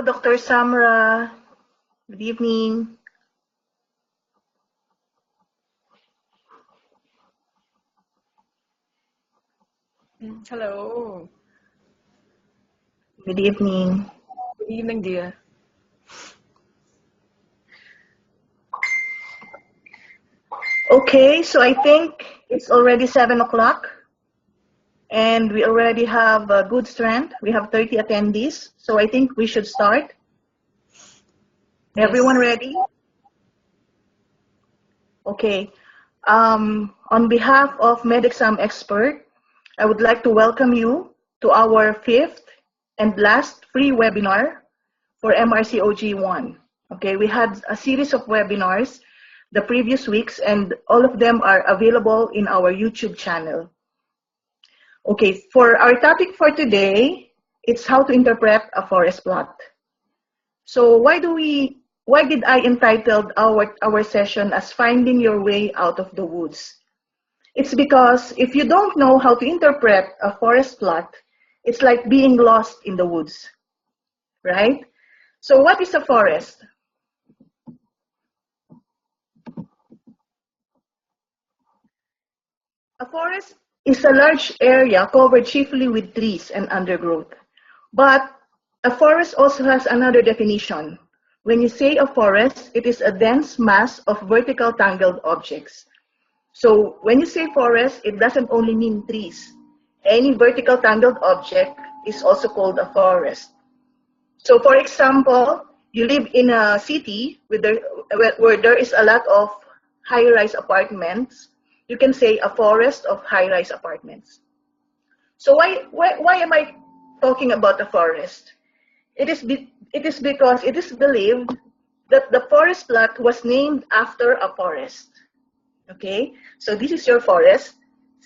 Dr. Samra. Good evening. Hello. Good evening. Good evening, dear. Okay, so I think it's already 7 o'clock and we already have a good strength. We have 30 attendees, so I think we should start. Yes. Everyone ready? Okay. On behalf of MedExam Expert, I would like to welcome you to our fifth and last free webinar for MRCOG1. Okay, we had a series of webinars the previous weeks and all of them are available in our YouTube channel. Okay, for our topic for today, it's how to interpret a forest plot. So why did I entitled our session as Finding Your Way Out of the Woods? It's because if you don't know how to interpret a forest plot, it's like being lost in the woods, right? So what is a forest? A forest is a large area covered chiefly with trees and undergrowth. But a forest also has another definition. When you say a forest, it is a dense mass of vertical tangled objects. So when you say forest, it doesn't only mean trees. Any vertical tangled object is also called a forest. So for example, you live in a city where there is a lot of high-rise apartments. You can say a forest of high-rise apartments. So why am I talking about a forest? It is because it is believed that the forest plot was named after a forest. Okay, so this is your forest.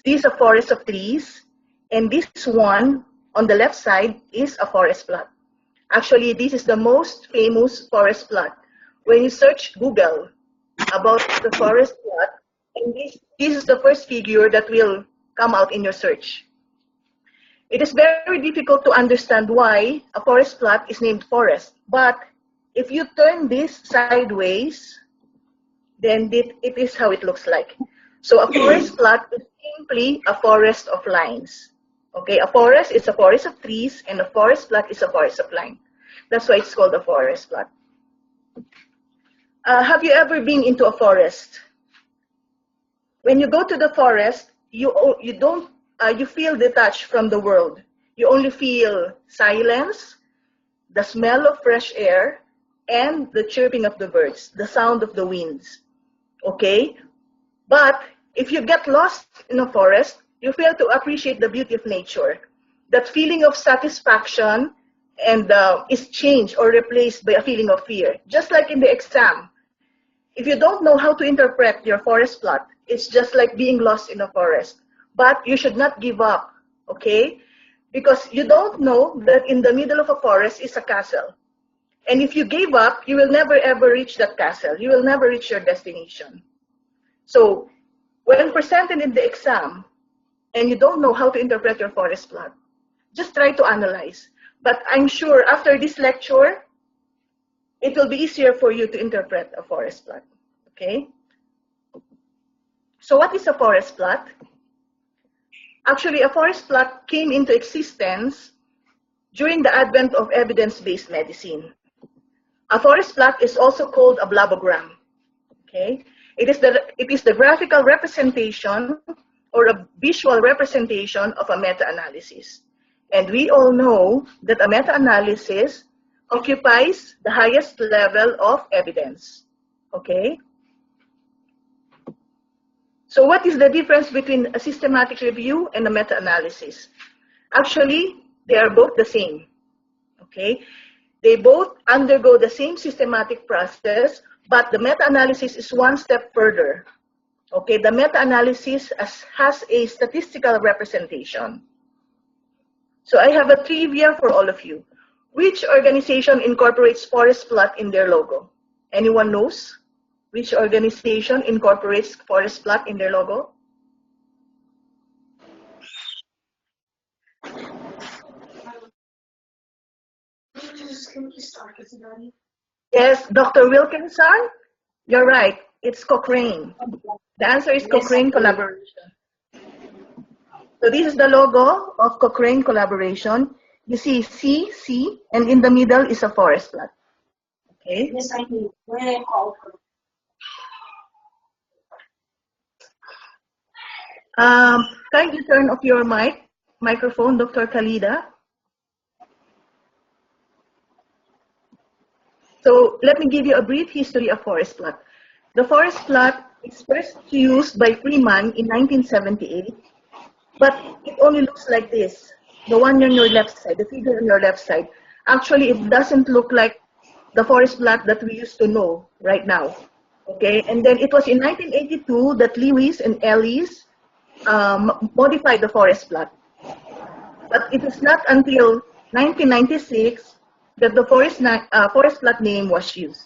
This is a forest of trees, and this one on the left side is a forest plot. Actually, this is the most famous forest plot. When you search Google about the forest plot, and this is the first figure that will come out in your search. It is very difficult to understand why a forest plot is named forest, but if you turn this sideways, then it is how it looks like. So a forest plot is simply a forest of lines. Okay, a forest is a forest of trees, and a forest plot is a forest of lines. That's why it's called a forest plot. Have you ever been into a forest? When you go to the forest, you feel detached from the world. You only feel silence, the smell of fresh air, and the chirping of the birds, the sound of the winds. Okay? But if you get lost in a forest, you fail to appreciate the beauty of nature. That feeling of satisfaction and is changed or replaced by a feeling of fear. Just like in the exam, if you don't know how to interpret your forest plot, it's just like being lost in a forest. But you should not give up, okay? Because you don't know that in the middle of a forest is a castle. And if you gave up, you will never ever reach that castle. You will never reach your destination. So when presented in the exam and you don't know how to interpret your forest plot, just try to analyze. But I'm sure after this lecture, it will be easier for you to interpret a forest plot, okay? So what is a forest plot? Actually, a forest plot came into existence during the advent of evidence-based medicine. A forest plot is also called a blobogram, okay? It is the graphical representation or a visual representation of a meta-analysis. And we all know that a meta-analysis occupies the highest level of evidence, okay? So what is the difference between a systematic review and a meta-analysis? Actually, they are both the same, okay? They both undergo the same systematic process, but the meta-analysis is one step further, okay? The meta-analysis has a statistical representation. So I have a trivia for all of you. Which organization incorporates forest plot in their logo? Anyone knows? Which organization incorporates forest plot in their logo? Yes, Dr. Wilkinson, you're right. It's Cochrane. The answer is Cochrane collaboration. So this is the logo of Cochrane collaboration. You see C, C, and in the middle is a forest plot. Okay. Yes, I do. Kindly turn off your microphone, Dr. Khalida. So let me give you a brief history of forest plot. The forest plot is first used by Freeman in 1978, but it only looks like this. The one on your left side, the figure on your left side. Actually, it doesn't look like the forest plot that we used to know right now. Okay, and then it was in 1982 that Lewis and Ellis modified the forest plot. But it is not until 1996 that the forest plot name was used.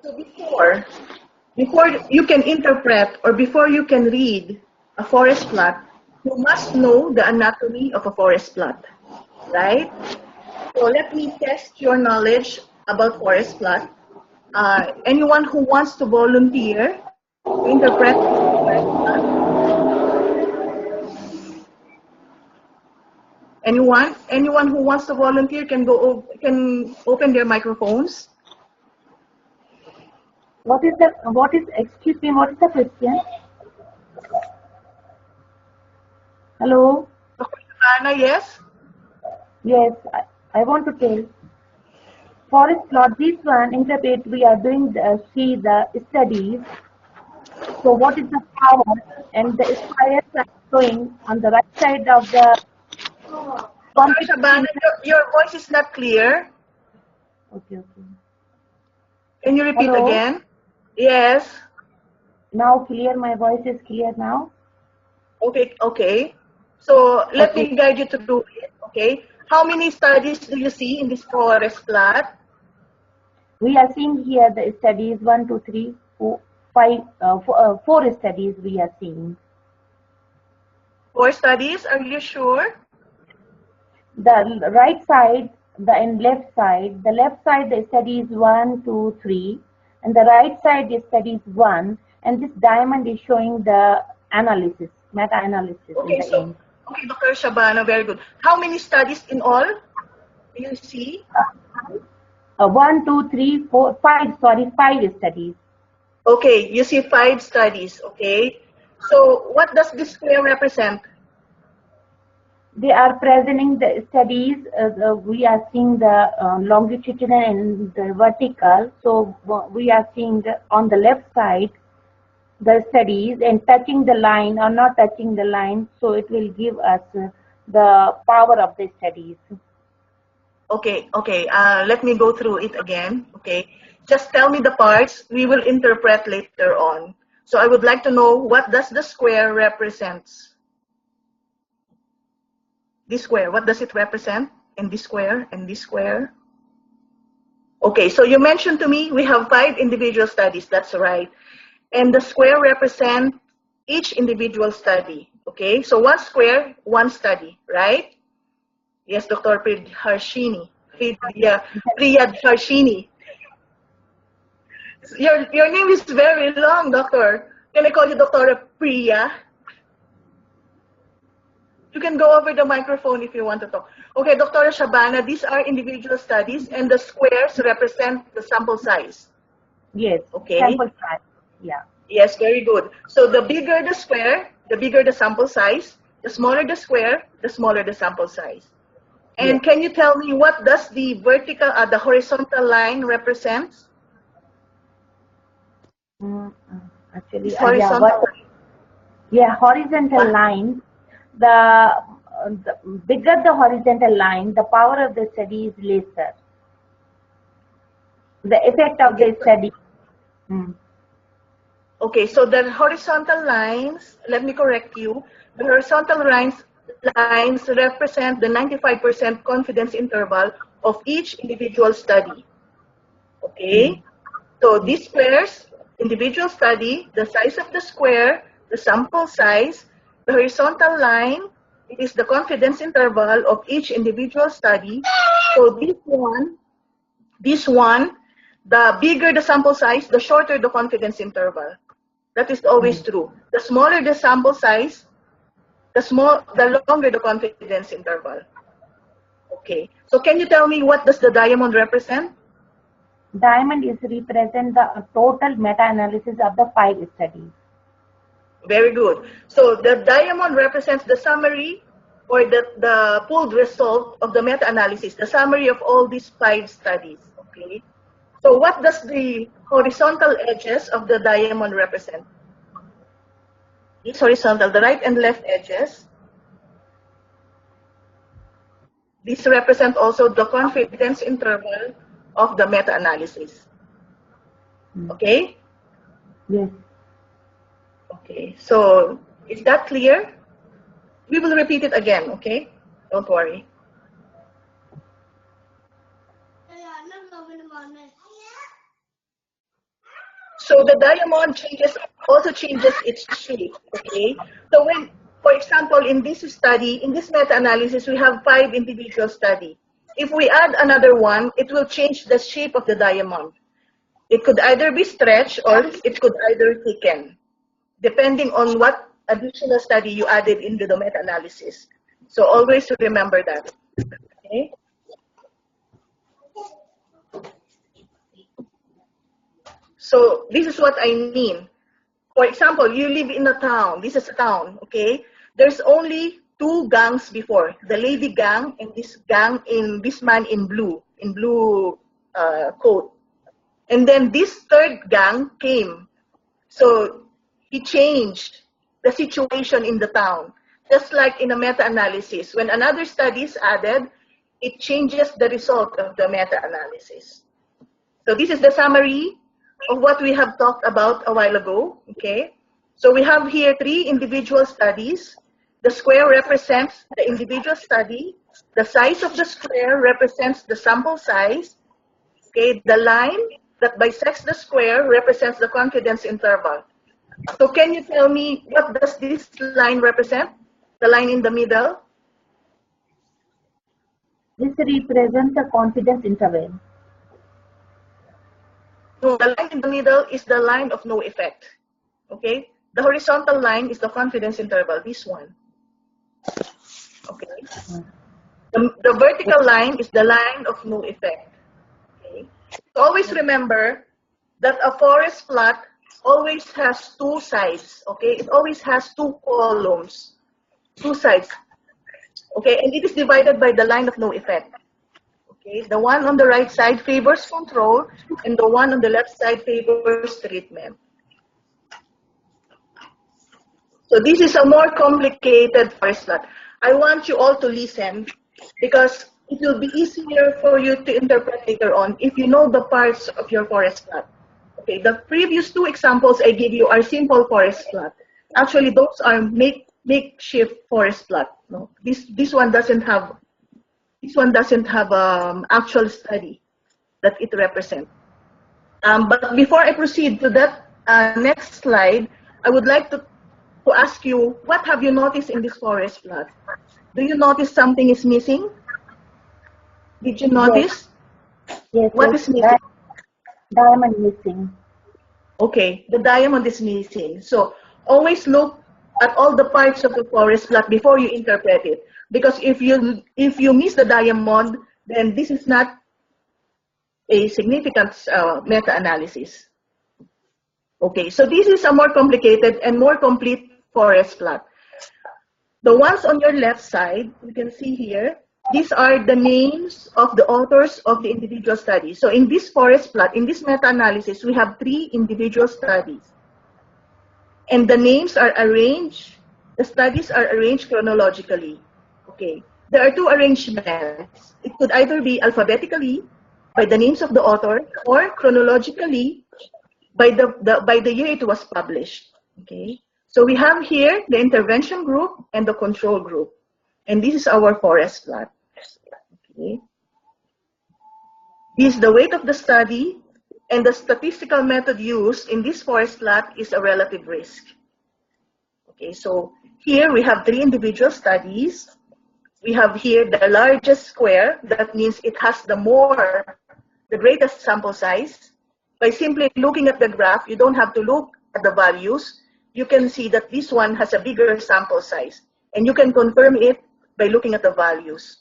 So before you can interpret or before you can read a forest plot, you must know the anatomy of a forest plot, right? So let me test your knowledge about forest plot. Anyone who wants to volunteer to interpret forest plot? Anyone who wants to volunteer can open their microphones. Excuse me, what is the question? Hello? Dr. Anna, yes? Yes, I want to tell. Forest plot, this one, interpret, we are doing see the studies. So what is the power and the squares are showing on the right side of the Dr. Shabana, your voice is not clear. Okay. Can you repeat Hello? again? Yes. Now clear, my voice is clear now. Okay. So let Okay. me guide you through it, okay? How many studies do you see in this forest plot? We are seeing here the studies 1, 2, 3, 4, 5, 4 studies we are seeing. 4 studies, are you sure? The right side, and left side. The left side the studies 1, 2, 3, and the right side is studies 1. And this diamond is showing the analysis, meta-analysis Okay, in the end. Okay, Dr. Shabana, very good. How many studies in all do you see? 1, 2, 3, 4, 5. Sorry, 5 studies. Okay, you see 5 studies, okay? So what does this square represent? They are presenting the studies. We are seeing the longitudinal and the vertical. So we are seeing on the left side the studies and touching the line or not touching the line. So it will give us the power of the studies. Okay. Let me go through it again. Okay, just tell me the parts. We will interpret later on. So I would like to know, what does the square represents? This square, what does it represent? And this square, and this square. Okay, so you mentioned to me we have 5 individual studies. That's right. And the square represent each individual study. Okay, so 1 square, 1 study, right? Yes, Dr. Harshini. Priyad Harshini. Your name is very long, Doctor. Can I call you Dr. Priya? You can go over the microphone if you want to talk. Okay, Dr. Shabana, these are individual studies and the squares represent the sample size. Yes, Okay. sample size. Yeah. Yes, very good. So the bigger the square, the bigger the sample size. The smaller the square, the smaller the sample size. And Yes. Can you tell me what does the the horizontal line represents? Actually, This horizontal line. horizontal line. The bigger the horizontal line, the power of the study is lesser. The effect of the study. Okay, so the horizontal lines, let me correct you, the horizontal lines represent the 95% confidence interval of each individual study. Okay, so these squares, individual study, the size of the square, the sample size, the horizontal line, It is the confidence interval of each individual study. So this one, the bigger the sample size, the shorter the confidence interval. That is always true. The smaller the sample size, the longer the confidence interval. Okay. So can you tell me what does the diamond represent? Diamond is represent the total meta-analysis of the 5 studies. Very good. So the diamond represents the summary or the pooled result of the meta-analysis, the summary of all these 5 studies. Okay. So what does the horizontal edges of the diamond represent? These horizontal, the right and left edges. These represent also the confidence interval of the meta-analysis. Okay? Yes. Okay, so is that clear? We will repeat it again, okay? Don't worry. So the diamond also changes its shape, okay? So when, for example, in this study, in this meta-analysis, we have 5 individual studies. If we add another one, it will change the shape of the diamond. It could either be stretched or it could either thicken, depending on what additional study you added into the meta-analysis. So always remember that, okay? So this is what I mean. For example, you live in a town. This is a town, okay? There's only 2 gangs before. The lady gang and this man in blue coat. And then this 3rd gang came. So he changed the situation in the town. Just like in a meta-analysis, when another study is added, it changes the result of the meta-analysis. So this is the summary of what we have talked about a while ago, okay? So we have here 3 individual studies. The square represents the individual study. The size of the square represents the sample size. Okay, the line that bisects the square represents the confidence interval. So can you tell me what does this line represent? The line in the middle? This represents the confidence interval. No, the line in the middle is the line of no effect. Okay? The horizontal line is the confidence interval, this one. Okay? The vertical line is the line of no effect. Okay? So always remember that a forest plot always has 2 sides. Okay? It always has 2 columns, 2 sides. Okay? And it is divided by the line of no effect. Okay? The one on the right side favors control, and the one on the left side favors treatment. So this is a more complicated forest plot. I want you all to listen because it will be easier for you to interpret later on if you know the parts of your forest plot. Okay, the previous 2 examples I give you are simple forest plot. Actually, those are makeshift forest plot. No, this one doesn't have actual study that it represents. But before I proceed to that next slide, I would like to ask you, what have you noticed in this forest plot? Do you notice something is missing? Did you notice? Yes. What is missing? Diamond missing. Okay, the diamond is missing. So always look at all the parts of the forest plot before you interpret it. Because if you miss the diamond, then this is not a significant meta-analysis. Okay, so this is a more complicated and more complete forest plot. The ones on your left side, you can see here, these are the names of the authors of the individual studies. So in this forest plot, in this meta-analysis, we have 3 individual studies. And the names are arranged, the studies are arranged chronologically. Okay, there are 2 arrangements. It could either be alphabetically, by the names of the author, or chronologically, by the year it was published. Okay, so we have here the intervention group and the control group, and this is our forest plot. Okay, this is the weight of the study, and the statistical method used in this forest plot is a relative risk. Okay, so here we have 3 individual studies. We have here the largest square. That means it has the greatest sample size. By simply looking at the graph, you don't have to look at the values. You can see that this one has a bigger sample size. And you can confirm it by looking at the values.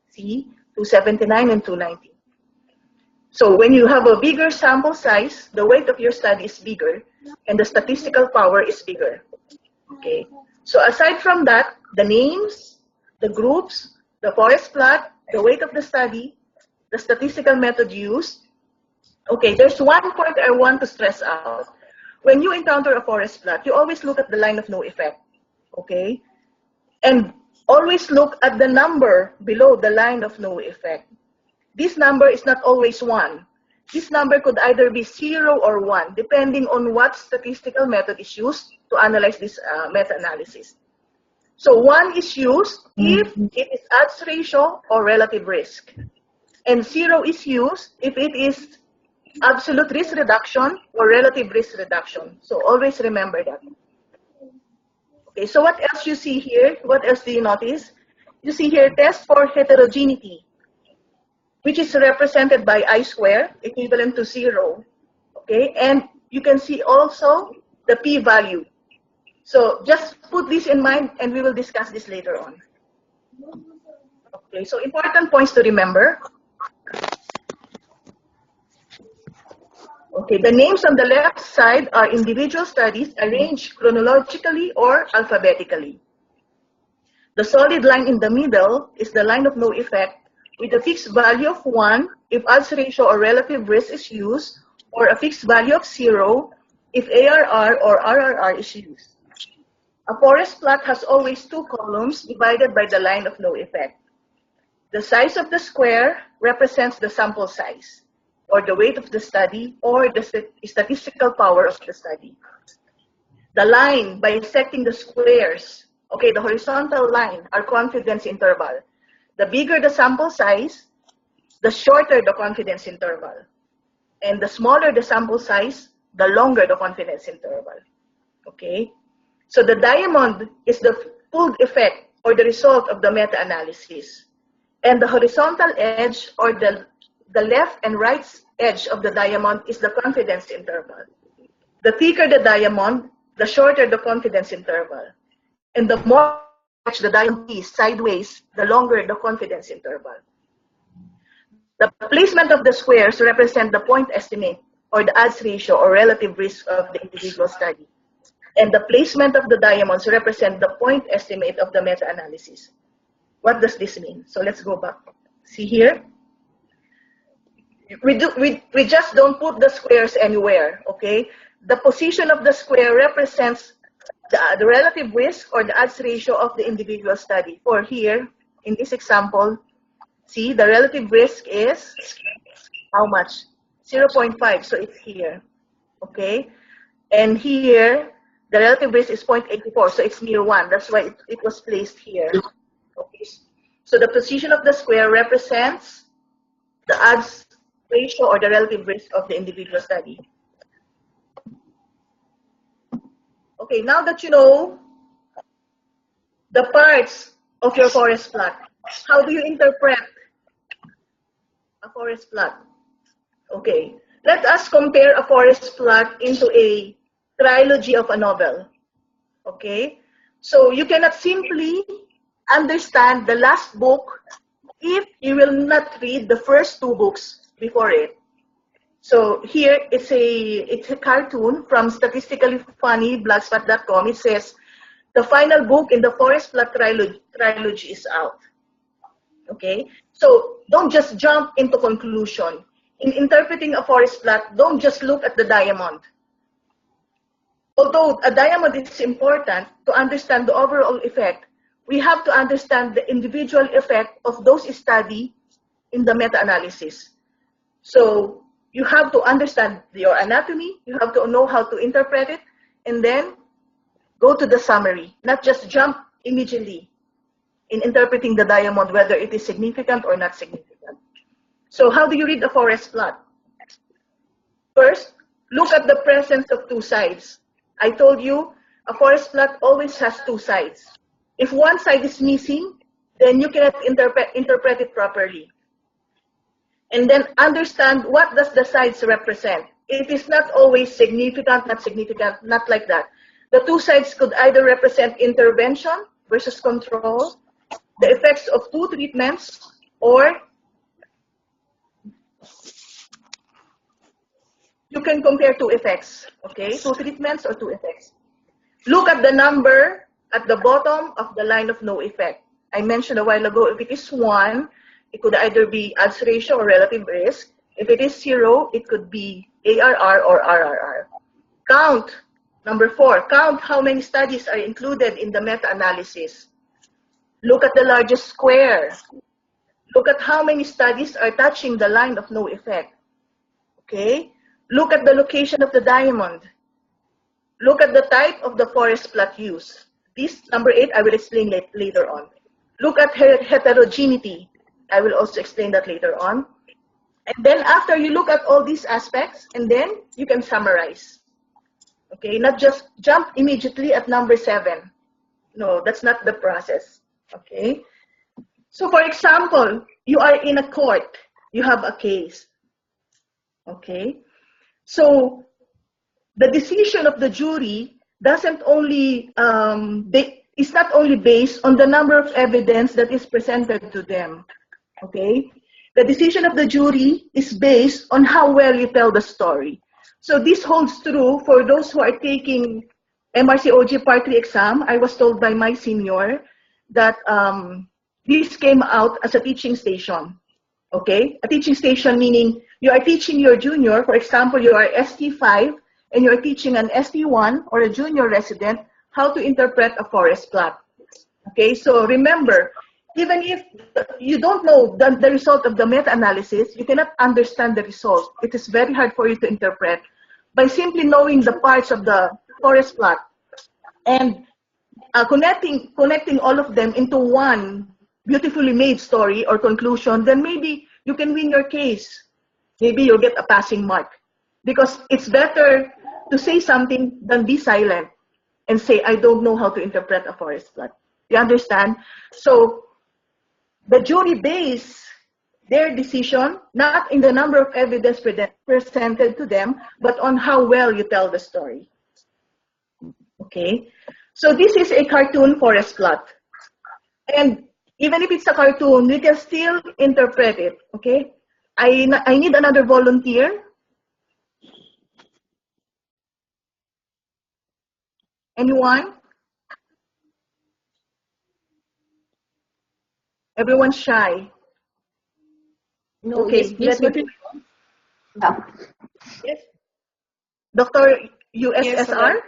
See, 279 and 290. So when you have a bigger sample size, the weight of your study is bigger and the statistical power is bigger. Okay. So aside from that, the names, the groups, the forest plot, the weight of the study, the statistical method used. Okay, there's one point I want to stress out. When you encounter a forest plot, you always look at the line of no effect. Okay? And always look at the number below the line of no effect. This number is not always 1. This number could either be 0 or 1, depending on what statistical method is used to analyze this meta-analysis. So 1 is used if it is odds ratio or relative risk. And 0 is used if it is absolute risk reduction or relative risk reduction. So always remember that. Okay, so what else you see here? What else do you notice? You see here test for heterogeneity, which is represented by I square, equivalent to 0. Okay, and you can see also the p-value. So just put this in mind and we will discuss this later on. Okay, so important points to remember. Okay, the names on the left side are individual studies arranged chronologically or alphabetically. The solid line in the middle is the line of no effect with a fixed value of 1 if odds ratio or relative risk is used, or a fixed value of 0 if ARR or RRR is used. A forest plot has always 2 columns divided by the line of no effect. The size of the square represents the sample size, or the weight of the study, or the statistical power of the study. The line bisecting the squares, okay, the horizontal line, are confidence interval. The bigger the sample size, the shorter the confidence interval. And the smaller the sample size, the longer the confidence interval. Okay? So the diamond is the pooled effect or the result of the meta-analysis. And the horizontal edge or the left and right edge of the diamond is the confidence interval. The thicker the diamond, the shorter the confidence interval. And the more the diamond is sideways, the longer the confidence interval. The placement of the squares represent the point estimate or the odds ratio or relative risk of the individual study. And the placement of the diamonds represent the point estimate of the meta-analysis. What does this mean? So let's go back. See here? We just don't put the squares anywhere, okay? The position of the square represents the relative risk or the odds ratio of the individual study. For here, in this example, see, the relative risk is how much? 0.5, so it's here, okay? And here, the relative risk is 0.84, so it's near 1. That's why it was placed here. Okay. So the position of the square represents the odds ratio or the relative risk of the individual study. Okay, now that you know the parts of your forest plot, how do you interpret a forest plot? Okay, let us compare a forest plot into a trilogy of a novel. Okay, so you cannot simply understand the last book if you will not read the first 2 books before it. So here it's a cartoon from statistically funny blogspot.com. It says the final book in the forest plot trilogy is out. Okay, so don't just jump into conclusion. In interpreting a forest plot, don't just look at the diamond. Although a diamond is important to understand the overall effect, we have to understand the individual effect of those studied in the meta-analysis. So you have to understand your anatomy, you have to know how to interpret it, and then go to the summary, not just jump immediately in interpreting the diamond, whether it is significant or not significant. So how do you read a forest plot? First, look at the presence of 2 sides. I told you a forest plot always has two sides. If one side is missing, then you cannot interpret it properly. And then understand what does the sides represent. It is not always significant, not like that. The two sides could either represent intervention versus control, the effects of two treatments, or you can compare two effects, okay? Two treatments or two effects. Look at the number at the bottom of the line of no effect. I mentioned a while ago, if it is 1, it could either be odds ratio or relative risk. If it is 0, it could be ARR or RRR. Count, number 4, count how many studies are included in the meta-analysis. Look at the largest square. Look at how many studies are touching the line of no effect. Okay? Look at the location of the diamond. Look at the type of the forest plot used. This, number 8, I will explain later on. Look at heterogeneity. I will also explain that later on. And then after you look at all these aspects, and then you can summarize. Okay, not just jump immediately at number 7. No, that's not the process. Okay. So for example, you are in a court. You have a case. Okay. So the decision of the jury doesn't only is not only based on the number of evidence that is presented to them. Okay? The decision of the jury is based on how well you tell the story. So this holds true for those who are taking MRCOG Part 3 exam. I was told by my senior that this came out as a teaching station. Okay? A teaching station meaning you are teaching your junior, for example, you are ST5, and you're teaching an ST1 or a junior resident how to interpret a forest plot. Okay, so remember, even if you don't know the result of the meta-analysis, you cannot understand the result. It is very hard for you to interpret by simply knowing the parts of the forest plot and connecting all of them into one beautifully made story or conclusion, then maybe you can win your case. Maybe you'll get a passing mark. Because it's better to say something than be silent and say, I don't know how to interpret a forest plot. You understand? So the jury based their decision not in the number of evidence presented to them, but on how well you tell the story. Okay? So this is a cartoon forest plot. And even if it's a cartoon, we can still interpret it. Okay? I need another volunteer. Anyone? Everyone's shy. No, Okay, yes, let me. Yes. Dr. USSR?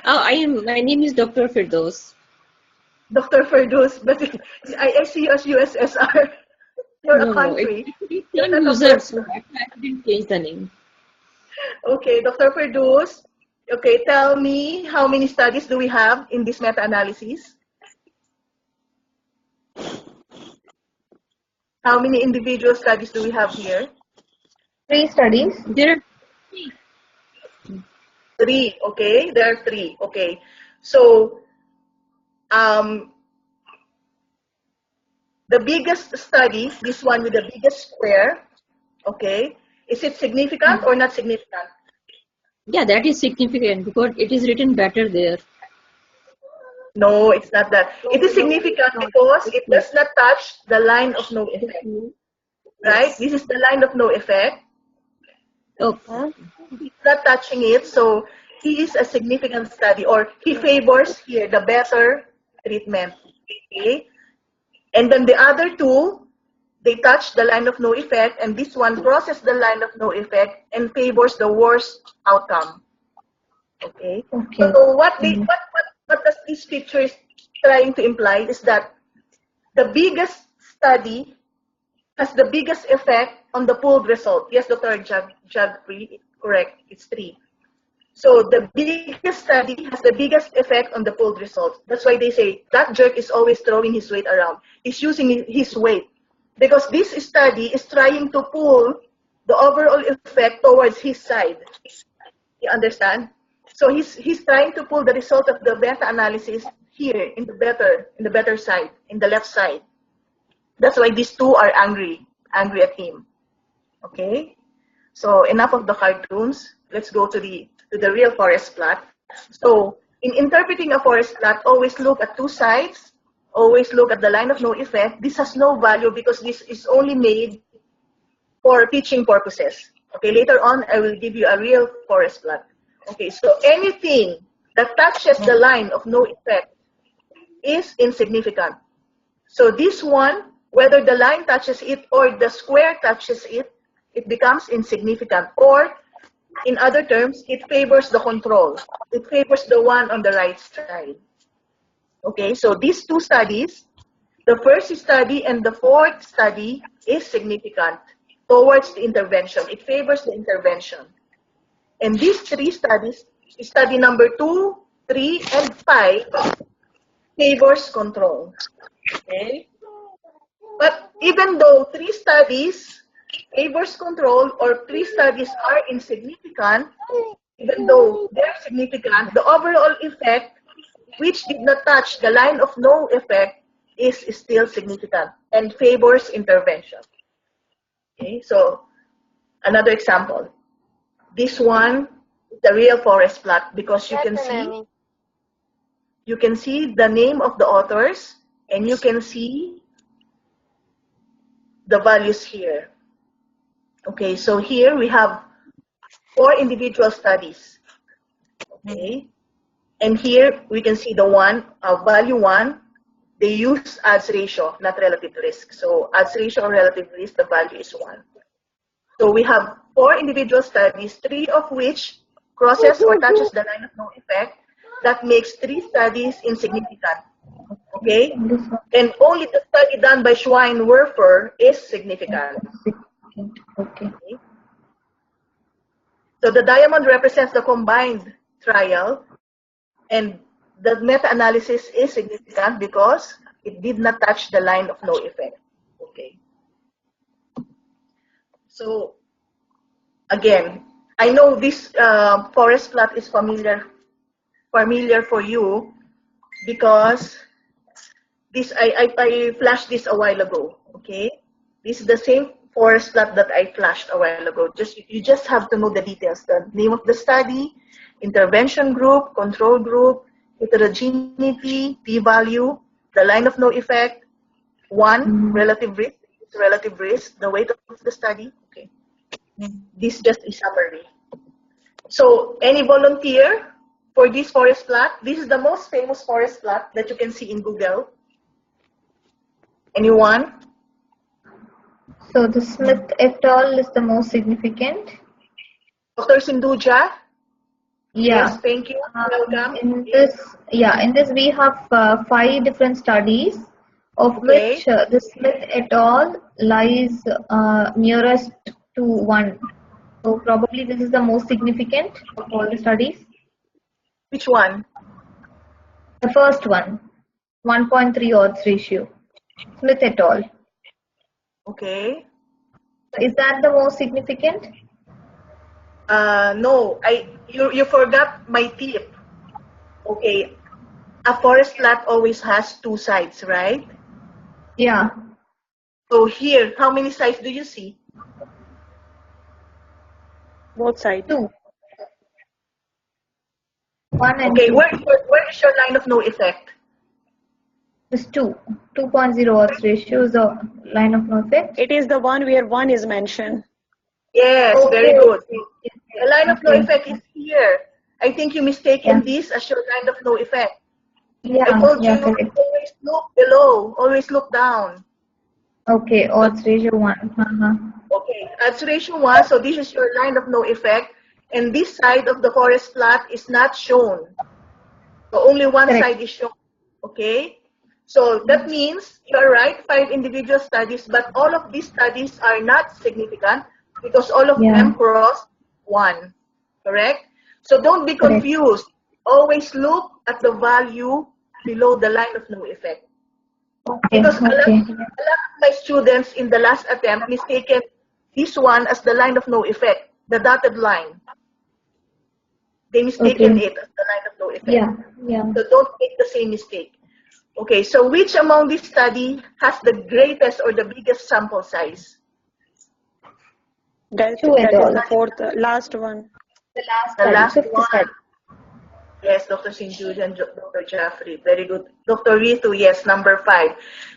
My name is Dr. Firdaus. Dr. Firdaus, but I see you as USSR. You're a No, country. it's You're same not a user, person. so I didn't change the name. Okay, Dr. Firdaus. Okay, tell me how many studies do we have in this meta-analysis? How many individual studies do we have here? 3 studies. There are 3, okay? There are 3, okay. So, the biggest study, this one with the biggest square, okay? Is it significant or not significant? yeah, that is significant because it is written better there. No, it's not that. It is significant because it does not touch the line of no effect, right? This is the line of no effect. Okay. He's not touching it, so he is a significant study, or he favors here the better treatment. Okay? And then the other two, they touch the line of no effect, and this one crosses the line of no effect and favors the worst outcome. Okay? So what does this picture is trying to imply is that the biggest study has the biggest effect on the pooled result. Yes, Dr. Jagpri, correct, it's 3. So the biggest study has the biggest effect on the pooled result. That's why they say that jerk is always throwing his weight around. He's using his weight. Because this study is trying to pull the overall effect towards his side. You understand? So he's trying to pull the result of the meta-analysis here in the better side, in the left side. That's why these two are angry at him. Okay? So enough of the cartoons. Let's go to the real forest plot. So in interpreting a forest plot, always look at two sides. Always look at the line of no effect. This has no value because this is only made for teaching purposes. Okay, later on I will give you a real forest plot. Okay, so anything that touches the line of no effect is insignificant. So this one, whether the line touches it or the square touches it, it becomes insignificant. Or, in other terms, it favors the control. It favors the one on the right side. Okay, so these two studies, the first study and the fourth study is significant towards the intervention. It favors the intervention. And these three studies, study number 2, 3, and 5, favors control. Okay? But even though 3 studies favors control or 3 studies are insignificant, even though they're significant, the overall effect, which did not touch the line of no effect, is still significant and favors intervention. Okay, so another example. This one is the real forest plot because you can see the name of the authors and you can see the values here. Okay, so here we have 4 individual studies. Okay, and here we can see the one, value 1, they use odds ratio, not relative risk. So odds ratio or relative risk, the value is 1. So we have 4 individual studies, 3 of which crosses or touches the line of no effect. That makes 3 studies insignificant. Okay? And only the study done by Schweinwerfer is significant. Okay. So the diamond represents the combined trial, and the meta-analysis is significant because it did not touch the line of no effect. Okay. So again, I know this forest plot is familiar for you because this I flashed this a while ago. Okay, this is the same forest plot that I flashed a while ago. You just have to know the details: the name of the study, intervention group, control group, heterogeneity, p-value, the line of no effect, 1, relative risk, the weight of the study. Okay, this is just a summary. So any volunteer for this forest plot? This is the most famous forest plot that you can see in Google. Anyone? So the Smith et al. Is the most significant. Dr. Sinduja? Yeah. Yes, thank you. Welcome. In this we have 5 different studies, of which the Smith et al. Lies nearest to 1. So probably this is the most significant of all the studies. Which one? The first one, 1.3 odds ratio, Smith et al. Okay. Is that the most significant? No, you forgot my tip. Okay, a forest plot always has 2 sides, right? Yeah. So here, how many sides do you see? Both sides. 2. 1 and Okay, 2. where is your line of no effect? It's 2. 2.0 odds ratio is the line of no effect. It is the one where 1 is mentioned. Yes, very good. The line of no Okay. effect is here. I think you mistaken this as your line of no effect. Yeah, I told you, correct. always look below, always look down. Okay, odds ratio 1. Okay, odds ratio 1, so this is your line of no effect, and this side of the forest plot is not shown. So only one Correct. side is shown. Okay? So that means you're right, 5 individual studies, but all of these studies are not significant because all of them cross 1. Correct? So don't be Correct. confused. Always look at the value below the line of no effect. Okay. Because a lot Okay. of my students in the last attempt mistaken this one as the line of no effect, the dotted line. They mistaken Okay. it as the line of no effect. Yeah. Yeah. So don't make the same mistake. Okay, so which among this study has the greatest or the biggest sample size? That Two et that is al. the fourth, last one. The last The study, last fifth one. study. Yes, Dr. St. Jude and Dr. Jaffrey. Very good. Dr. Ritu, yes, number 5.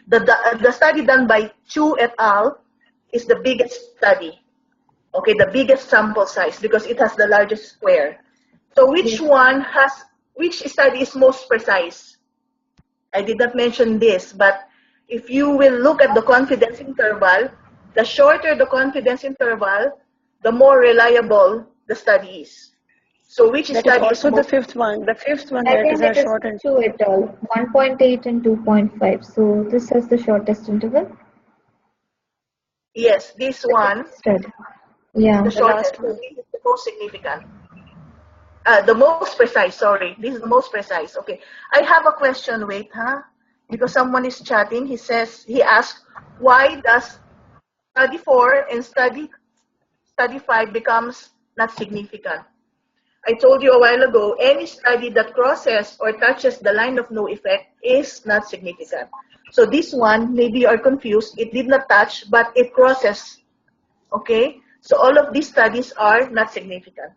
The study done by Chu et al. Is the biggest study. Okay, the biggest sample size because it has the largest square. So which study is most precise? I did not mention this, but if you will look at the confidence interval, the shorter the confidence interval, the more reliable the study is. So which That is study is also the most? fifth one. The fifth one that Again, is it a is short and 2 et al. 1.8 and 2.5. So this has the shortest interval. Yes, this one Study. is Yeah. the the last shortest. So one. this is the most significant. The most precise, sorry. This is the most precise. Okay. I have a question, wait, because someone is chatting. He asked, why does study 4 and study 5 becomes not significant? I told you a while ago, any study that crosses or touches the line of no effect is not significant. So this one, maybe you are confused. It did not touch, but it crosses. Okay? So all of these studies are not significant.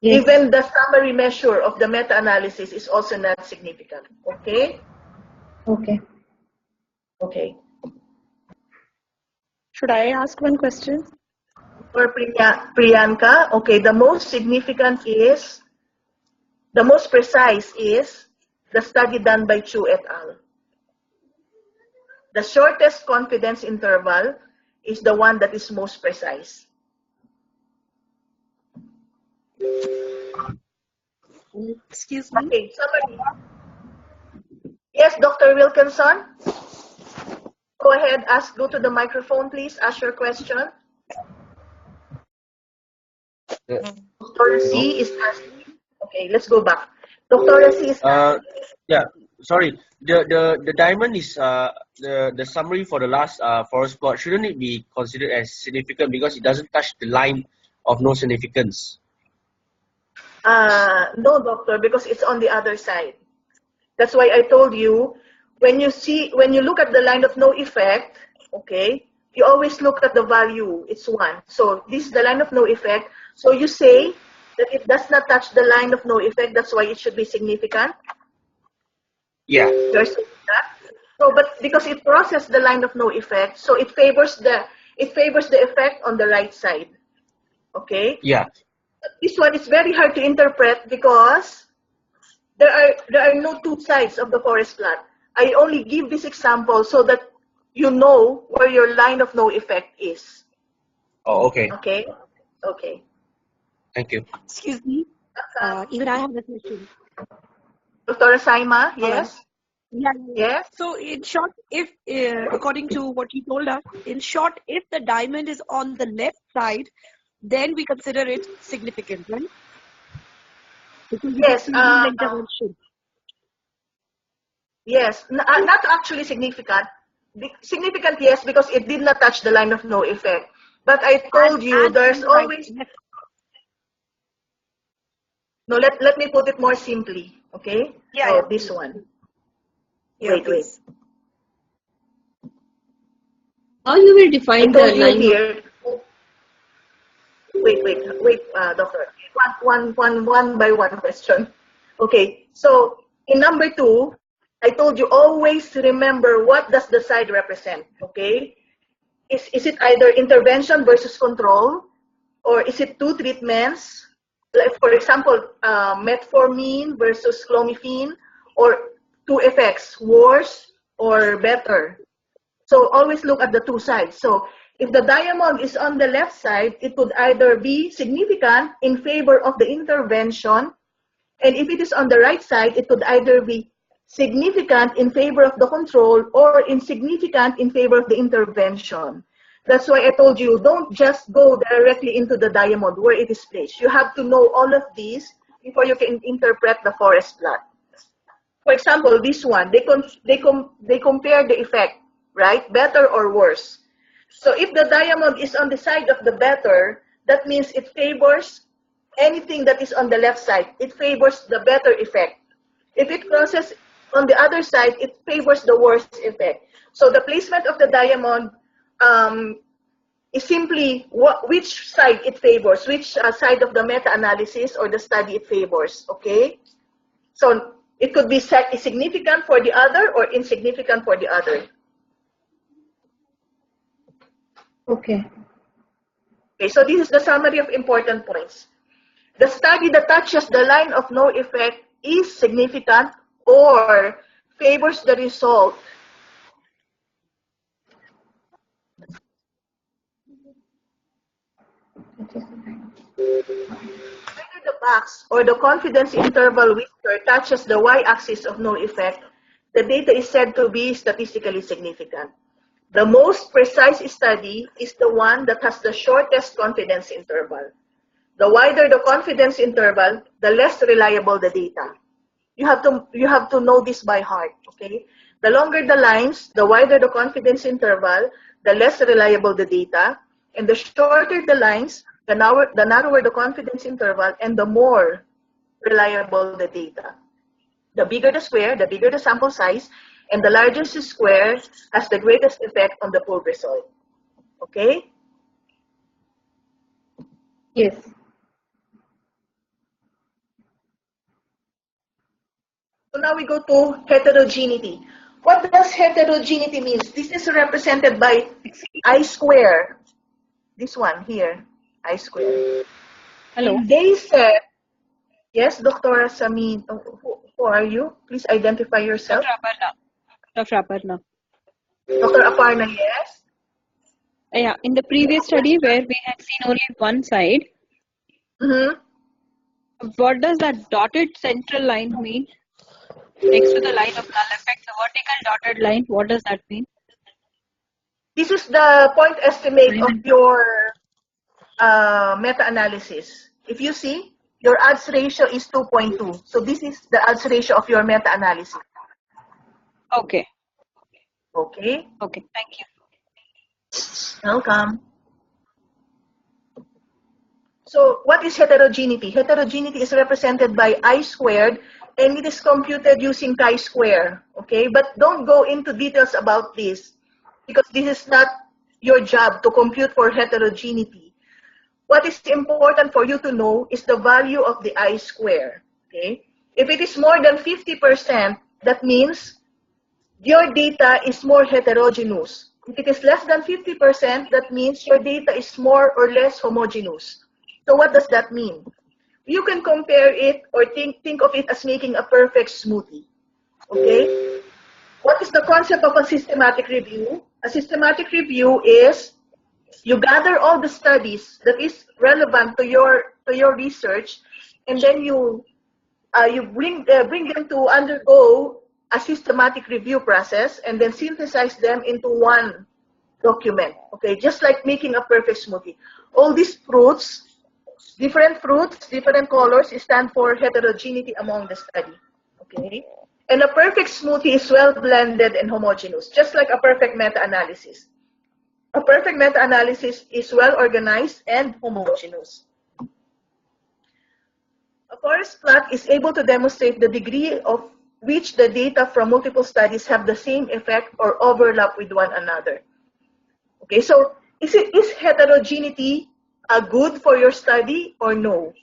Yes. Even the summary measure of the meta-analysis is also not significant. Okay? Okay. Okay. Should I ask one question? For Priyanka, okay, the most precise is the study done by Chu et al. The shortest confidence interval is the one that is most precise. Excuse me. Okay, summary. Yes, Dr. Wilkinson? Go ahead, go to the microphone, please. Ask your question. Dr. C is asking. Okay, let's go back. Dr. C is asking. Yeah, sorry. The diamond is the summary for the last forest plot. Shouldn't it be considered as significant because it doesn't touch the line of no significance? No, doctor, because it's on the other side. That's why I told you, when you look at the line of no effect, okay, you always look at the value. It's 1. So this is the line of no effect. So you say that it does not touch the line of no effect. That's why it should be significant. Yeah. You're saying that. So, but because it crosses the line of no effect, so it favors the effect on the right side. Okay. Yeah. This one is very hard to interpret because there are no two sides of the forest plot. I only give this example so that you know where your line of no effect is. Oh, okay. Okay? Okay. Thank you. Excuse me. Even I have a question. Dr. Saima, yes? Yeah. Yes? So in short, if according to what you told us, in short, if the diamond is on the left side, then we consider it significant, right? Because it is Yes. faving the intervention. Yes. Not actually significant. Significant, yes, because it did not touch the line of no effect. But I told you And there's on the right, always... left. No, let me put it more simply. Okay? Yeah, So yeah. this one. Yeah, Wait. please. How you will I define the told you line of here... Wait, doctor. One by one question. Okay, so in number 2, I told you always remember what does the side represent, okay? Is it either intervention versus control, or is it 2 treatments? Like for example, metformin versus clomiphene, or 2 effects, worse or better? So always look at the 2 sides. So if the diamond is on the left side, it would either be significant in favor of the intervention, and if it is on the right side, it could either be significant in favor of the control or insignificant in favor of the intervention. That's why I told you, don't just go directly into the diamond where it is placed. You have to know all of these before you can interpret the forest plot. For example, this one, they compare the effect, right? Better or worse. So if the diamond is on the side of the better, that means it favors anything that is on the left side, it favors the better effect. If it crosses on the other side, it favors the worst effect. So the placement of the diamond is simply which side it favors, which side of the meta-analysis or the study it favors, okay? So it could be significant for the other or insignificant for the other. Okay. Okay, so this is the summary of important points. The study that touches the line of no effect is significant or favors the result. Whether the box or the confidence interval whisker touches the y-axis of no effect, the data is said to be statistically significant. The most precise study is the one that has the shortest confidence interval. The wider the confidence interval, the less reliable the data. You have to know this by heart, okay? The longer the lines, the wider the confidence interval, the less reliable the data, and the shorter the lines, the narrower the confidence interval, and the more reliable the data. The bigger the square, the bigger the sample size, and the largest square has the greatest effect on the pool result. Okay? Yes. So now we go to heterogeneity. What does heterogeneity mean? This is represented by I square. This one here, I square. Hello. And they said, yes, Dr. Samin, who are you? Please identify yourself. Dr. Aparna. Dr. Aparna, yes. Yeah, in the previous study where we had seen only one side, what does that dotted central line mean? Next to the line of null effect, the vertical dotted line, what does that mean? This is the point estimate of your meta-analysis. If you see, your odds ratio is 2.2. So this is the odds ratio of your meta-analysis. Okay. Okay. Okay, thank you. Welcome. So what is heterogeneity? Heterogeneity is represented by I squared, and it is computed using chi-square. Okay, but don't go into details about this because this is not your job to compute for heterogeneity. What is important for you to know is the value of the I square. Okay, if it is more than 50%, that means your data is more heterogeneous. If it is less than 50%, that means your data is more or less homogeneous. So what does that mean? You can compare it or think of it as making a perfect smoothie. Okay? What is the concept of a systematic review? A systematic review is you gather all the studies that is relevant to your research, and then you bring them to undergo a systematic review process, and then synthesize them into one document. Okay, just like making a perfect smoothie. All these fruits, different colors, stand for heterogeneity among the study. Okay, and a perfect smoothie is well blended and homogeneous, just like a perfect meta-analysis. A perfect meta-analysis is well organized and homogeneous. A forest plot is able to demonstrate the degree of which the data from multiple studies have the same effect or overlap with one another. Okay, so is heterogeneity good for your study or no?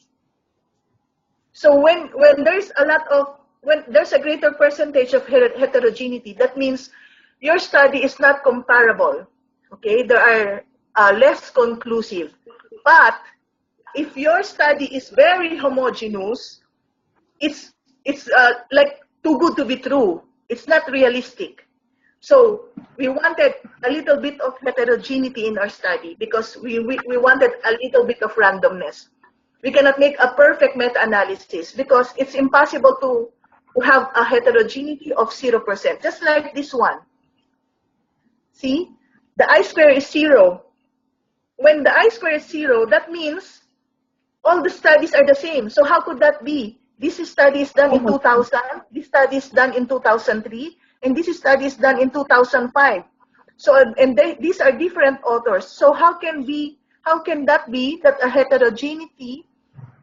So when there's a greater percentage of heterogeneity, that means your study is not comparable. Okay, there are less conclusive. But if your study is very homogeneous, it's like too good to be true. It's not realistic. So we wanted a little bit of heterogeneity in our study because we wanted a little bit of randomness. We cannot make a perfect meta-analysis because it's impossible to have a heterogeneity of 0%, just like this one. See, the I square is 0. When the I square is 0, that means all the studies are the same. So how could that be? This study is done in 2000, this study is done in 2003, and this study is done in 2005. So, and these are different authors. So how can that be that a heterogeneity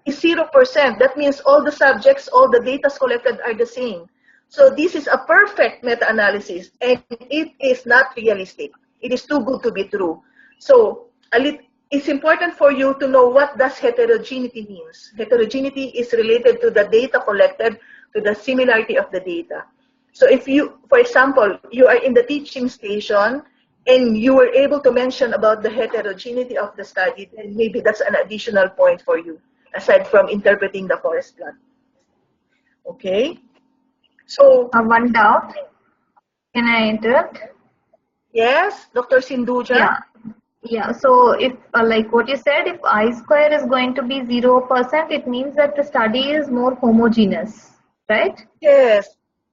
is 0%. That means all the subjects, all the data collected are the same. So this is a perfect meta-analysis, and it is not realistic. It is too good to be true. So it's important for you to know what does heterogeneity means. Heterogeneity is related to the data collected, to the similarity of the data. So if you, for example, you are in the teaching station and you were able to mention about the heterogeneity of the study, then maybe that's an additional point for you, aside from interpreting the forest plot. Okay? So, One doubt. Can I interrupt? yes, Dr. Sinduja? Yeah. Yeah. So if like what you said, if I square is going to be 0%, it means that the study is more homogeneous, right? Yes.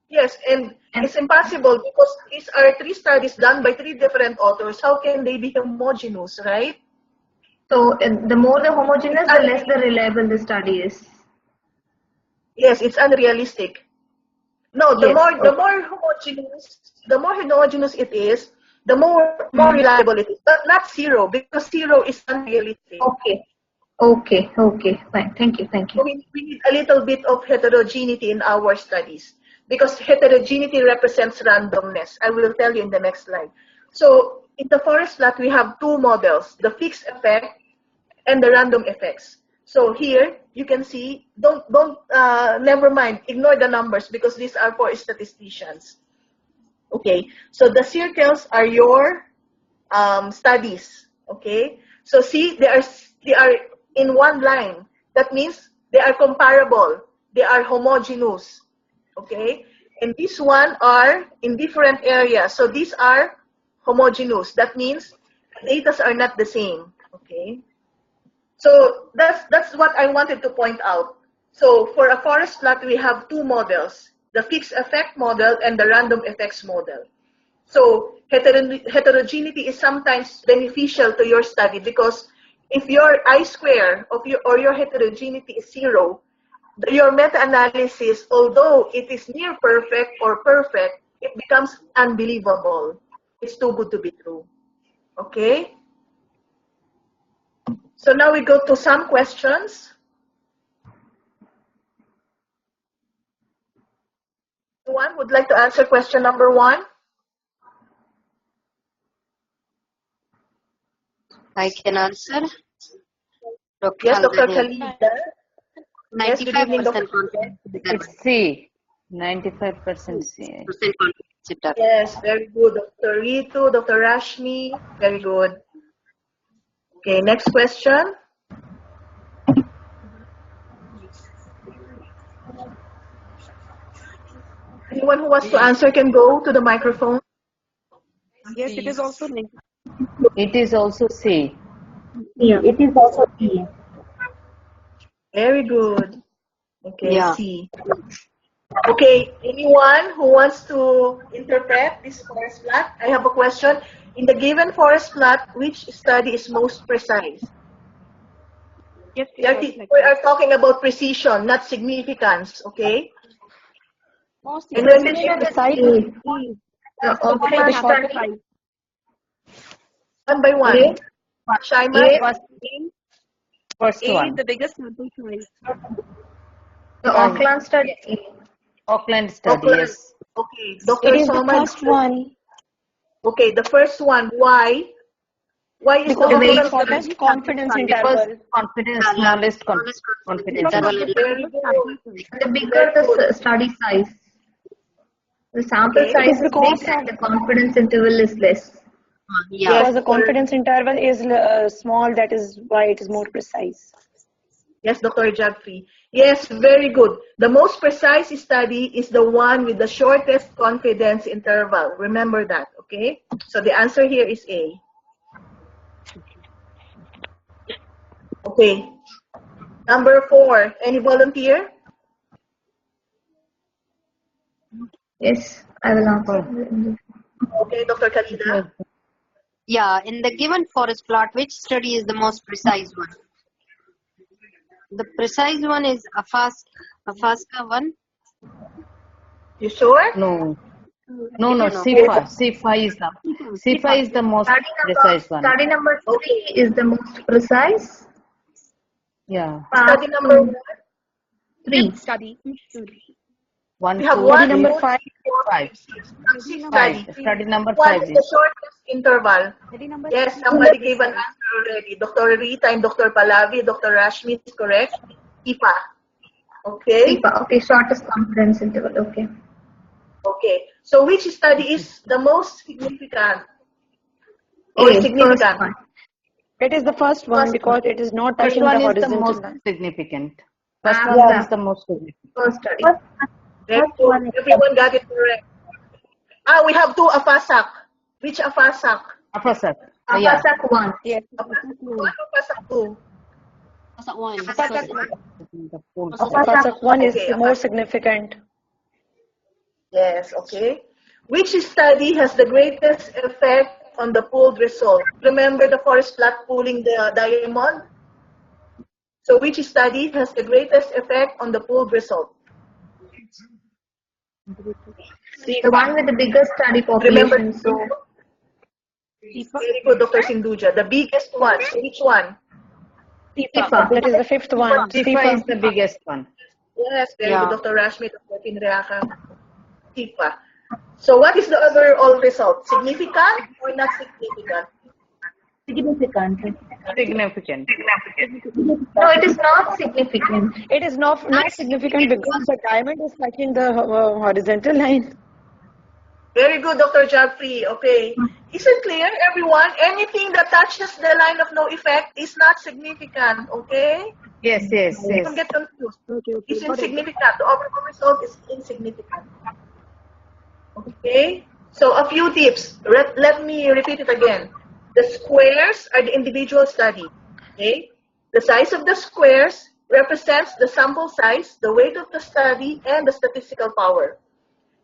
Yes, and it's impossible because these are 3 studies done by 3 different authors. How can they be homogeneous, right? So the more the homogeneous, the less the reliable the study is. Yes, it's unrealistic. No, the Yes, more homogeneous it is, the more reliable it is. But not 0, because 0 is unrealistic. Okay, fine. Thank you. So we need a little bit of heterogeneity in our studies, because heterogeneity represents randomness. I will tell you in the next slide. So in the forest plot, we have 2 models, the fixed effect and the random effects. So here you can see, never mind, ignore the numbers because these are for statisticians. Okay, so the circles are your studies. Okay, so see, they are in one line. That means they are comparable. They are homogeneous. Okay, and this one are in different areas. So these are homogeneous. That means the data are not the same. Okay. So that's what I wanted to point out. So for a forest plot, we have 2 models, the fixed effect model and the random effects model. So heterogeneity is sometimes beneficial to your study, because if your I square of your heterogeneity is 0, your meta-analysis, although it is near perfect or perfect, it becomes unbelievable. It's too good to be true. Okay? So now we go to some questions. Anyone would like to answer question number 1? I can answer. Yes, Dr. Khalida. Yes, good evening, 95% Dr. confidence interval. It's C. 95% C. Percent confidence interval. Yes, very good. Dr. Ritu, Dr. Rashmi, very good. Okay, next question. Anyone who wants to answer can go to the microphone. Yes, it is also negative. It is also C. Yeah. It is also E. Very good. Okay, Yeah. C. Okay, anyone who wants to interpret this forest plot? I have a question. In the given forest plot, which study is most precise? Yes, We are talking about precision, not significance, okay? Most And when we precision check is side The offline study. one by one. Shaima, First A is one. the biggest sample size. The Auckland study. Auckland study, Auckland. yes. Okay, Dr. It is the Soma. first one Okay, the first one. Why? Why is because the of the Auckland shortest confidence interval. Confidence, smallest confidence interval. Very good. The bigger the study size, the sample Okay. size It is is because big and the confidence interval is less. Yeah. Because the confidence interval is small, that is why it is more precise. Yes, Dr. Jagfri. Yes, very good. The most precise study is the one with the shortest confidence interval. Remember that, okay? So the answer here is A. Okay. Number 4. Any volunteer? Yes, I will answer. Okay, Dr. Khalida. Yeah. In the given forest plot, which study is the most precise one? The precise one is AFASCA one. You sure? No, C5 is the most precise one. Study number 3 is the most precise. Yeah. Study number one. Three. Study. One, We have two, one, three, number two, five. three, four, five. five, six. Six Five. study. Study number One 5 is the is. shortest interval. Study number Yes, three. somebody gave an answer already. Dr. Rita and Dr. Pallavi, Dr. Rashmi is correct. IPA. Okay? SIPA. Okay, shortest confidence interval. Okay. Okay. So which study is the most significant? Okay, first Significant. one. It is the first one First because it is not First touching the one is the horizontal most line. significant. First Ah, one yeah. is the most significant. First study. Very First good. one is Everyone got it correct. We have two AFASAC. Which AFASAC? Afasat. Yeah. AFASAC 1. Yes. AFASAC 1 or AFASAC 2? Pasak one. Pasak one. The full Pasak one is Okay, more AFASAC. significant. Yes, okay. Which study has the greatest effect on the pooled result? Remember the forest plot pooling the diamond? So which study has the greatest effect on the pooled result? The one with the biggest study Remember, population. So very good, Dr. Sinduja. The biggest one. So which one? SIPA. That is the fifth one. SIPA is the biggest one. Yes, very Yeah. good, Dr. Rashmi, Dr. Pinreaca. TIPA. So what is the overall result? Significant or not significant? significant. Significant. no, it is not significant. It is not significant because the diamond is touching the horizontal line. Very good, Dr. Jagfree. Okay. Is it clear, everyone? Anything that touches the line of no effect is not significant, okay? Yes, yes, Don't yes. get confused. Okay. It's Got it. insignificant. The overall result is insignificant. Okay? So a few tips. Let me repeat it again. The squares are the individual study. Okay? The size of the squares represents the sample size, the weight of the study, and the statistical power.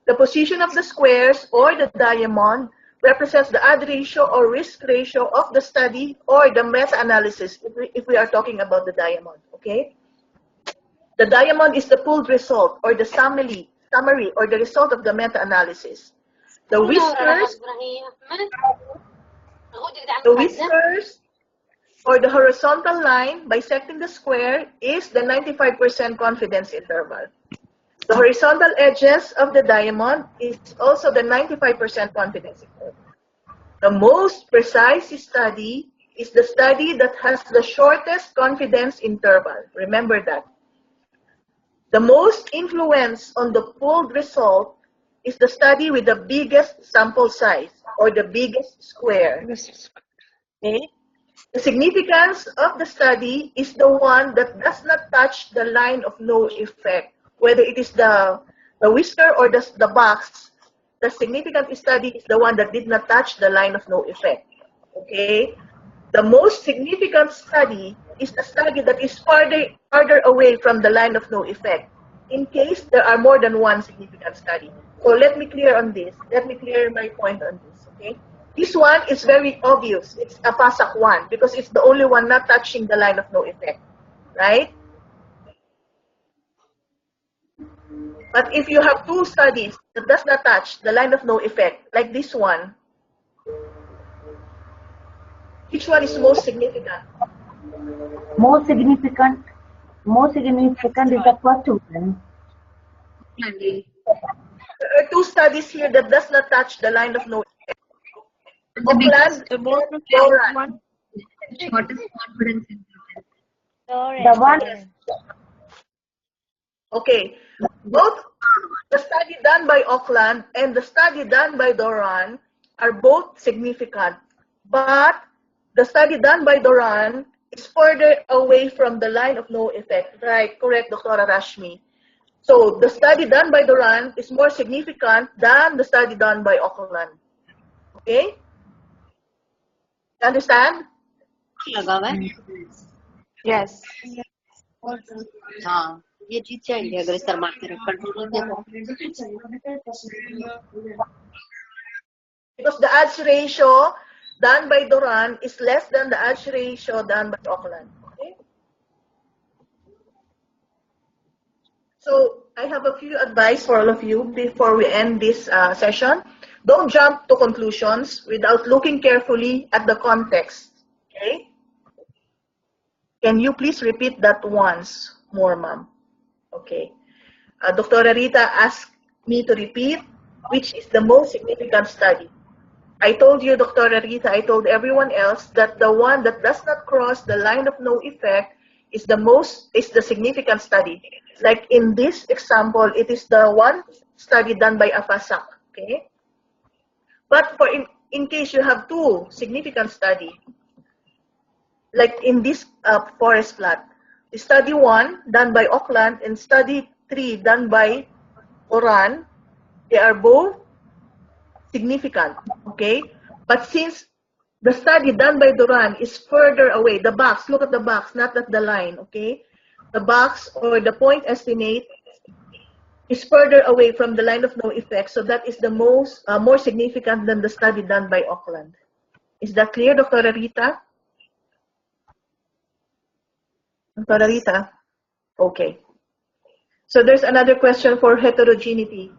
The position of the squares or the diamond represents the odd ratio or risk ratio of the study or the meta-analysis if we are talking about the diamond. Okay? The diamond is the pooled result or the summary or the result of the meta-analysis. The whiskers or the horizontal line bisecting the square is the 95% confidence interval. The horizontal edges of the diamond is also the 95% confidence interval. The most precise study is the study that has the shortest confidence interval. Remember that. The most influence on the pooled result is the study with the biggest sample size or the biggest square. Okay? The significance of the study is the one that does not touch the line of no effect. Whether it is the whisker or the box, the significant study is the one that did not touch the line of no effect. Okay? The most significant study is the study that is farther away from the line of no effect, in case there are more than one significant study. So let me clear on this. Let me clear my point on this. Okay? This one is very obvious. It's a PASAC 1 because it's the only one not touching the line of no effect. Right? But if you have two studies that does not touch the line of no effect, like this one, which one is most significant? More significant is the first one. There are two studies here that does not touch the line of no effect. Oakland The most and Doran. one. Shortest confidence interval. The one Okay. Both the study done by Auckland and the study done by Doran are both significant. But the study done by Doran is further away from the line of no effect. Right, correct, Dr. Rashmi. So the study done by Doran is more significant than the study done by Auckland. Okay? You understand? Yes. हाँ ये चीज चाहिए अगर इस तरह बात करें control देखो Because the odds ratio done by Doran is less than the odds ratio done by Auckland. Okay? So I have a few advice for all of you before we end this session. Don't jump to conclusions without looking carefully at the context. Okay? Can you please repeat that once more, ma'am? Okay. Dr. Rita asked me to repeat which is the most significant study. I told you, Dr. Rita, I told everyone else that the one that does not cross the line of no effect is the significant study. Like in this example, it is the one study done by AFASAC, okay? But for in case you have two significant study, like in this forest plot, study 1 done by Auckland and study 3 done by Oran, they are both significant, okay? But since the study done by Duran is further away, the box, look at the box, not at the line, okay? The box or the point estimate is further away from the line of no effect, so that is the more significant than the study done by Auckland. Is that clear, Dr. Rita? Dr. Rita? Okay. So there's another question for heterogeneity.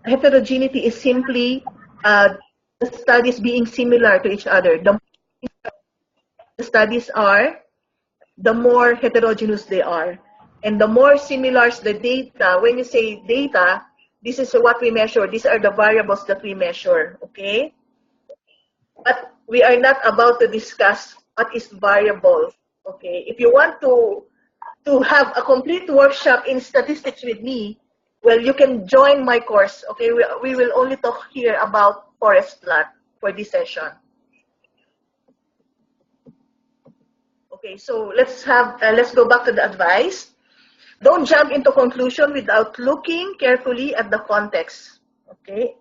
Heterogeneity is simply the studies being similar to each other. The more the studies are, the more heterogeneous they are. And the more similar the data, when you say data, this is what we measure. These are the variables that we measure, okay? But we are not about to discuss what is variable, okay? If you want to have a complete workshop in statistics with me, well, you can join my course, okay? We will only talk here about forest plot for this session. Okay, so let's go back to the advice. Don't jump into conclusion without looking carefully at the context, okay?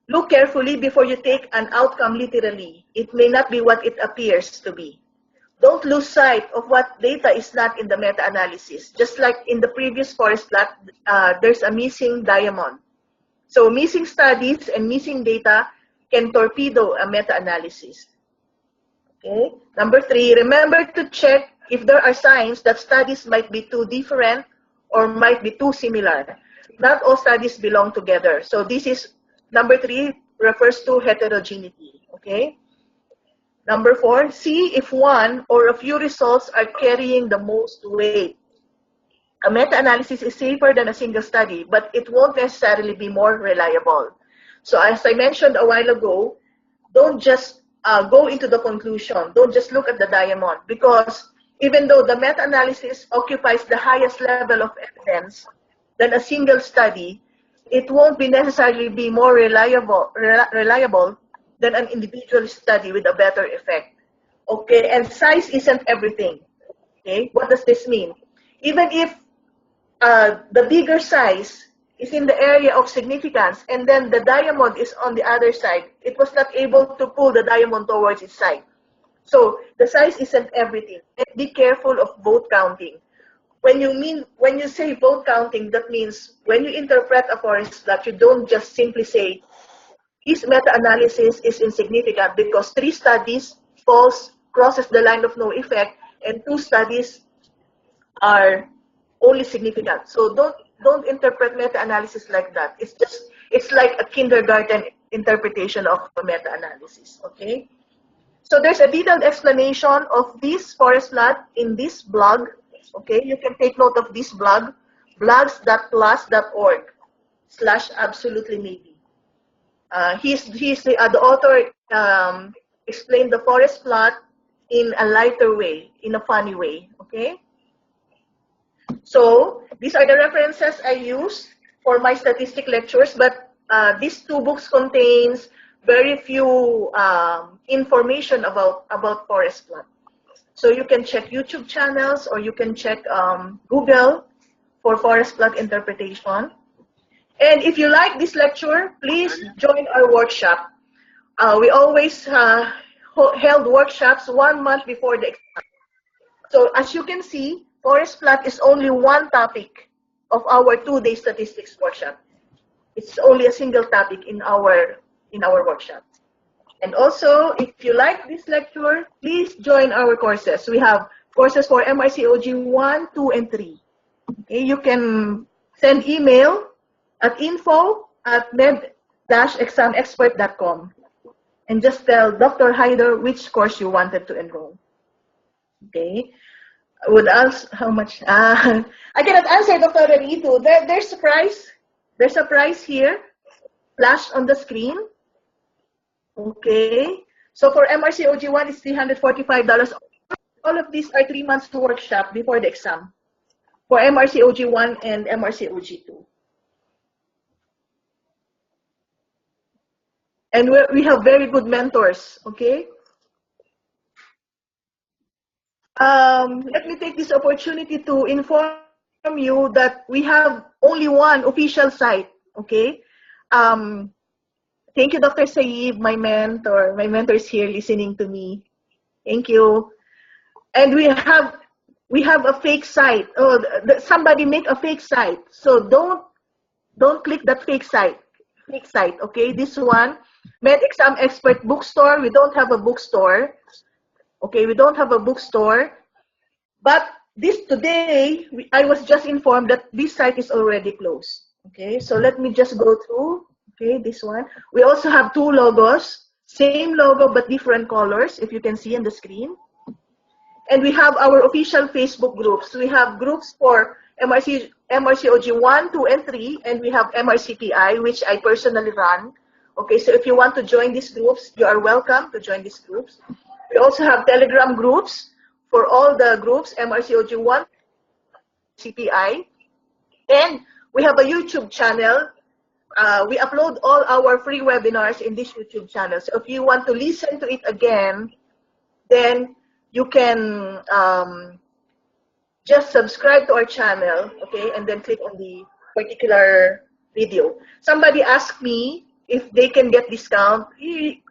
Look carefully before you take an outcome literally. It may not be what it appears to be. Don't lose sight of what data is not in the meta-analysis. Just like in the previous forest plot, there's a missing diamond. So missing studies and missing data can torpedo a meta-analysis. Okay. Number 3, remember to check if there are signs that studies might be too different or might be too similar. Not all studies belong together. So this is, number 3 refers to heterogeneity. Okay. Number 4, see if one or a few results are carrying the most weight. A meta-analysis is safer than a single study, but it won't necessarily be more reliable. So as I mentioned a while ago, don't just go into the conclusion. Don't just look at the diamond, because even though the meta-analysis occupies the highest level of evidence than a single study, it won't be necessarily be more reliable than an individual study with a better effect. Okay, and size isn't everything. Okay, what does this mean? Even if the bigger size is in the area of significance and then the diamond is on the other side, it was not able to pull the diamond towards its side. So the size isn't everything. And be careful of vote counting. When you say vote counting, that means when you interpret a forest plot, you don't just simply say, this meta-analysis is insignificant because 3 studies crosses the line of no effect and 2 studies are only significant. So don't interpret meta-analysis like that. It's like a kindergarten interpretation of a meta-analysis. Okay. So there's a detailed explanation of this forest plot in this blog. Okay, you can take note of this blog, blogs.plus.org/absolutely-maybe. The author explained the forest plot in a lighter way, in a funny way, okay? So these are the references I use for my statistic lectures, but these 2 books contains very few information about forest plot. So you can check YouTube channels or you can check Google for forest plot interpretation. And if you like this lecture, please join our workshop. We always held workshops 1 month before the exam. So as you can see, forest plot is only one topic of our 2-day statistics workshop. It's only a single topic in our workshop. And also, if you like this lecture, please join our courses. We have courses for MRCOG 1, 2, and 3. Okay, you can send email at info@med-examexpert.com and just tell Dr. Hyder which course you wanted to enroll. Okay. I would ask how much. I cannot answer, Dr. Rito. There's a price. There's a price here, flashed on the screen. Okay. So for MRCOG1, it's $345. All of these are 3 months workshop before the exam for MRCOG1 and MRCOG2. And we have very good mentors, okay? Let me take this opportunity to inform you that we have only one official site, okay? Thank you, Dr. Saib, my mentor. My mentor is here listening to me. Thank you. And we have a fake site. Oh, somebody make a fake site. So don't click that fake site. Fake site, okay? This one, Med Exam Expert Bookstore. We don't have a bookstore. Okay, we don't have a bookstore. But this today, I was just informed that this site is already closed. Okay, so let me just go through. Okay, this one. We also have two logos, same logo but different colors, if you can see on the screen. And we have our official Facebook groups. We have groups for MRCOG 1, 2, and 3, and we have MRCPI, which I personally run. Okay, so if you want to join these groups, you are welcome to join these groups. We also have Telegram groups for all the groups, MRCOG 1, CPI. And we have a YouTube channel. We upload all our free webinars in this YouTube channel. So if you want to listen to it again, then you can just subscribe to our channel, okay, and then click on the particular video. Somebody asked me if they can get discount. We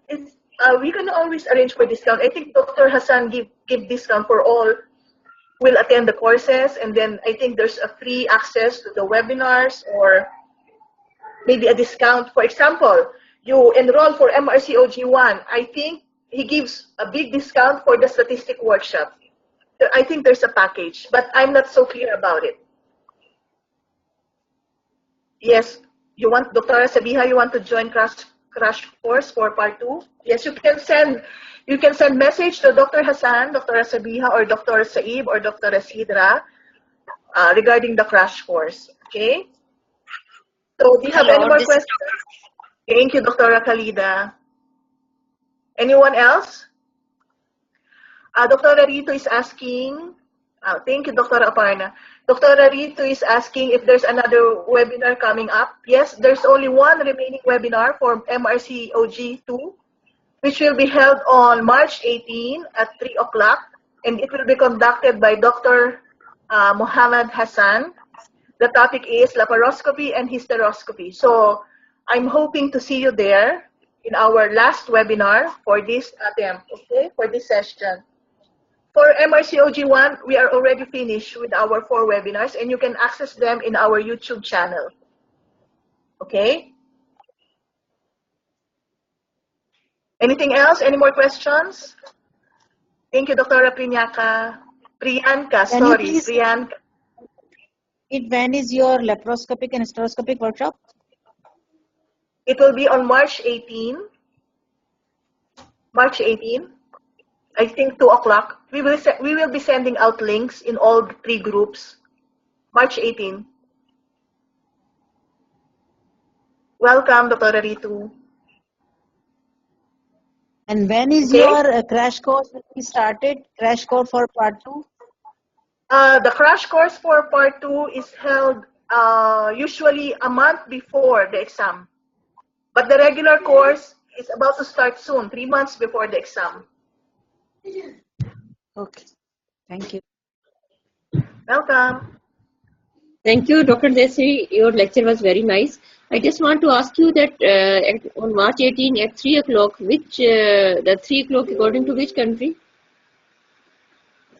can always arrange for discount. I think Dr. Hassan give discount for all who will attend the courses, and then I think there's a free access to the webinars or maybe a discount. For example, you enroll for MRCOG1. I think he gives a big discount for the statistic workshop. I think there's a package, but I'm not so clear about it. Yes, you want, Dr. Sabiha, you want to join crash course for part 2? Yes, you can send message to Dr. Hassan, Dr. Sabiha, or Dr. Saib, or Dr. Rasidra regarding the crash course. Okay? So do you have any more questions? Thank you, Dr. Khalida. Anyone else? Dr. Rito is asking, thank you, Dr. Aparna. Dr. Rito is asking if there's another webinar coming up. Yes, there's only one remaining webinar for MRCOG2, which will be held on March 18 at 3 o'clock, and it will be conducted by Dr. Muhammad Hassan. The topic is laparoscopy and hysteroscopy. So I'm hoping to see you there in our last webinar for this attempt, okay, for this session. For MRCOG1, we are already finished with our 4 webinars, and you can access them in our YouTube channel. Okay? Anything else? Any more questions? Thank you, Dr. Priyanka. Sorry, Priyanka. When is your laparoscopic and hysteroscopic workshop? It will be on March 18. March 18. I think 2 o'clock. We will be sending out links in all 3 groups. March 18. Welcome, Dr. Rito. And when is your crash course started? Crash course for part 2? The crash course for part 2 is held usually a month before the exam. But the regular course is about to start soon, 3 months before the exam. Okay. Thank you. Welcome. Thank you, Dr. Desi. Your lecture was very nice. I just want to ask you that on March 18 at 3 o'clock, the 3 o'clock according to which country?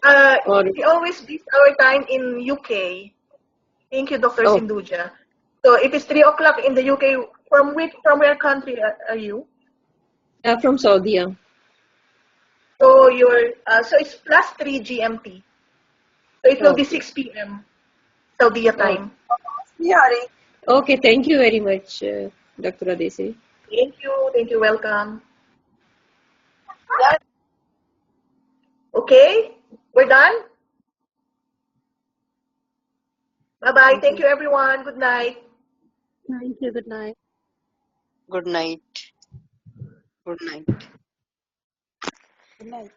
We always beat our time in UK. Thank you, Dr. Sinduja. So it is 3 o'clock in the UK. From where country are you? From Saudi. So so it's plus 3 GMT. So it will be 6 p.m. Saudi time. Okay, thank you very much, Dr. Adesi. Thank you, welcome. Okay, We're done? Bye-bye. Thank Thank you. you, everyone. Good night. Thank you. Good night. Good night. Good night. Good night.